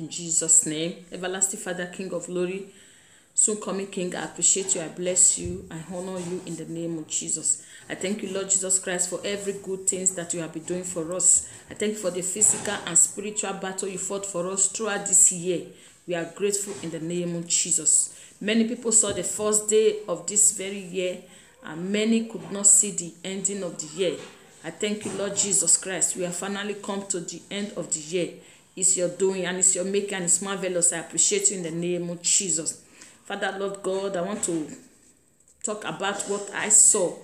in Jesus' name. Everlasting Father, King of glory, soon coming King, I appreciate you, I bless you, I honor you in the name of Jesus. I thank you, Lord Jesus Christ, for every good things that you have been doing for us. I thank you for the physical and spiritual battle you fought for us throughout this year. We are grateful in the name of Jesus. Many people saw the first day of this very year, and many could not see the ending of the year. I thank you, Lord Jesus Christ. We have finally come to the end of the year. It's your doing and it's your making and it's marvelous. I appreciate you in the name of Jesus. Father, Lord God, I want to talk about what I saw.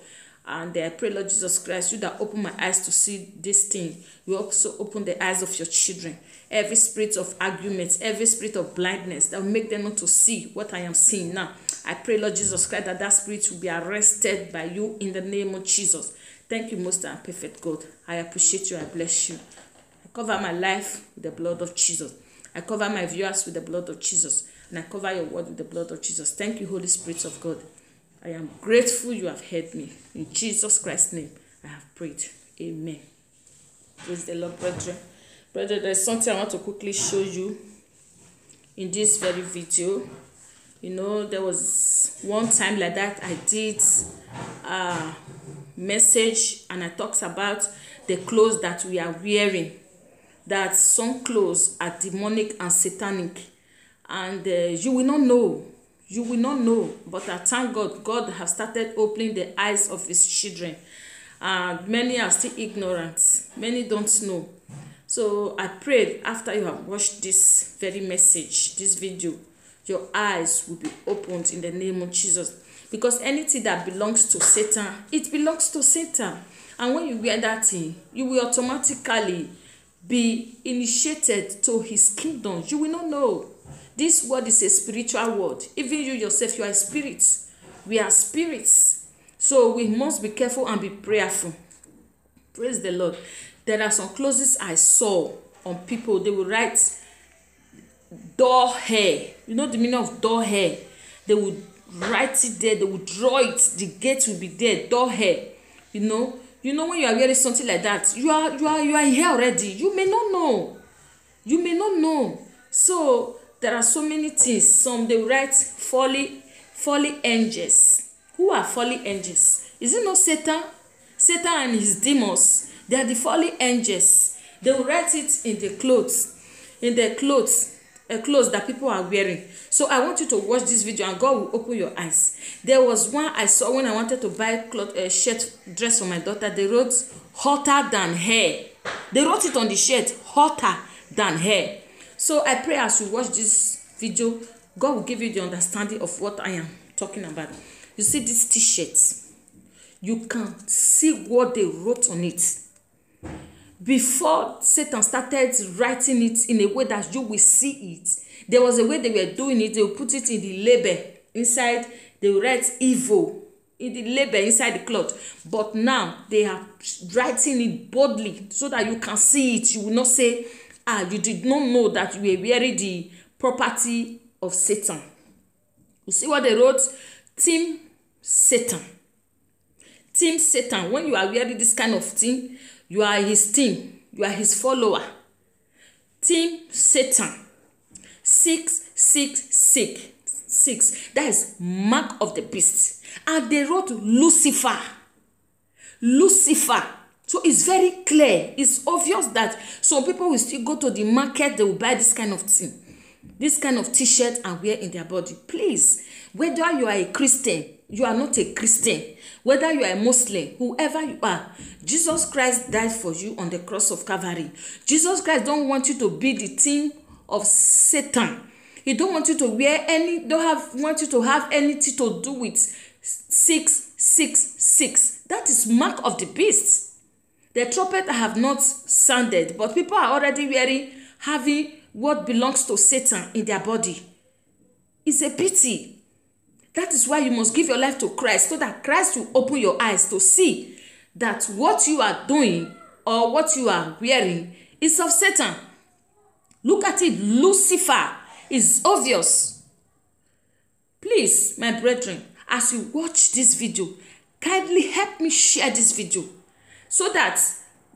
And I pray, Lord Jesus Christ, you that open my eyes to see this thing, you also open the eyes of your children. Every spirit of arguments, every spirit of blindness that will make them not to see what I am seeing now. I pray, Lord Jesus Christ, that that spirit will be arrested by you in the name of Jesus. Thank you, most and perfect God. I appreciate you. I bless you. I cover my life with the blood of Jesus. I cover my viewers with the blood of Jesus. And I cover your word with the blood of Jesus. Thank you, Holy Spirit of God. I am grateful you have heard me. In Jesus Christ's name, I have prayed. Amen. Praise the Lord, brethren. Brethren, there's something I want to quickly show you in this very video. You know, there was one time like that I did a message and I talked about the clothes that we are wearing. That some clothes are demonic and satanic. And you will not know. You will not know, but I thank God. God has started opening the eyes of his children. Many are still ignorant. Many don't know. So I prayed after you have watched this very message, this video, your eyes will be opened in the name of Jesus. Because anything that belongs to Satan, it belongs to Satan. And when you wear that thing, you will automatically be initiated to his kingdom. You will not know. This word is a spiritual word. Even you yourself, you are spirits. We are spirits. So we must be careful and be prayerful. Praise the Lord. There are some clothes I saw on people. They will write door hair. You know the meaning of door hair. They would write it there. They would draw it. The gate will be there. Door hair. You know when you are wearing something like that, you are here already. You may not know. You may not know. So there are so many things. Some they write folly angels. Who are folly angels? Is it not Satan? Satan and his demons. They are the folly angels. They will write it in the clothes. Clothes that people are wearing. So I want you to watch this video and God will open your eyes. There was one I saw when I wanted to buy dress for my daughter. They wrote hotter than hair. They wrote it on the shirt, hotter than hair. So I pray as you watch this video, God will give you the understanding of what I am talking about. You see this t-shirt, you can see what they wrote on it. Before Satan started writing it in a way that you will see it, there was a way they were doing it. They will put it in the label inside. They will write evil in the label inside the cloth. But now they are writing it boldly so that you can see it. You will not say, you did not know that you were wearing the property of Satan. You see what they wrote? Team Satan. Team Satan. When you are wearing this kind of thing, you are his team. You are his follower. Team Satan. 666. That is mark of the beast. And they wrote Lucifer. Lucifer. So it's very clear. It's obvious that some people will still go to the market. They will buy this kind of thing. This kind of t-shirt and wear in their body. Please, whether you are a Christian, you are not a Christian, whether you are a Muslim, whoever you are, Jesus Christ died for you on the cross of Calvary. Jesus Christ don't want you to be the thing of Satan. He don't want you to wear want you to have anything to do with 666. That is mark of the beast. The trumpet have not sounded, but people are already having what belongs to Satan in their body. It's a pity. That is why you must give your life to Christ, so that Christ will open your eyes to see that what you are doing or what you are wearing is of Satan. Look at it. Lucifer is obvious. Please, my brethren, as you watch this video, kindly help me share this video so that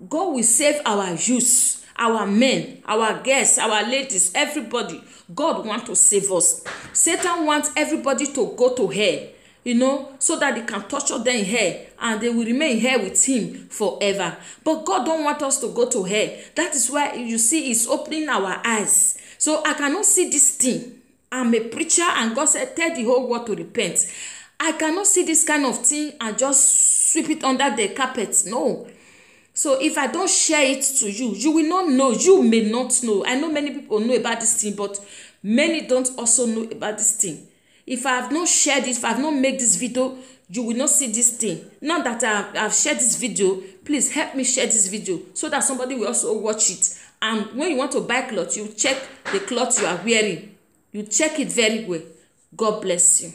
God will save our youth our men, our girls, our ladies, everybody. God wants to save us. Satan wants everybody to go to hell, you know, so that they can torture them in hell and they will remain here with him forever. But God don't want us to go to hell. That is why you see he's opening our eyes. So I cannot see this thing. I'm a preacher and God said, tell the whole world to repent. I cannot see this kind of thing and just sweep it under the carpet. No. So if I don't share it to you, you will not know. You may not know. I know many people know about this thing, but many don't also know about this thing. If I have not shared it, if I have not made this video, you will not see this thing. Now that I've shared this video, please help me share this video so that somebody will also watch it. And when you want to buy clothes, you check the cloth you are wearing. You check it very well. God bless you.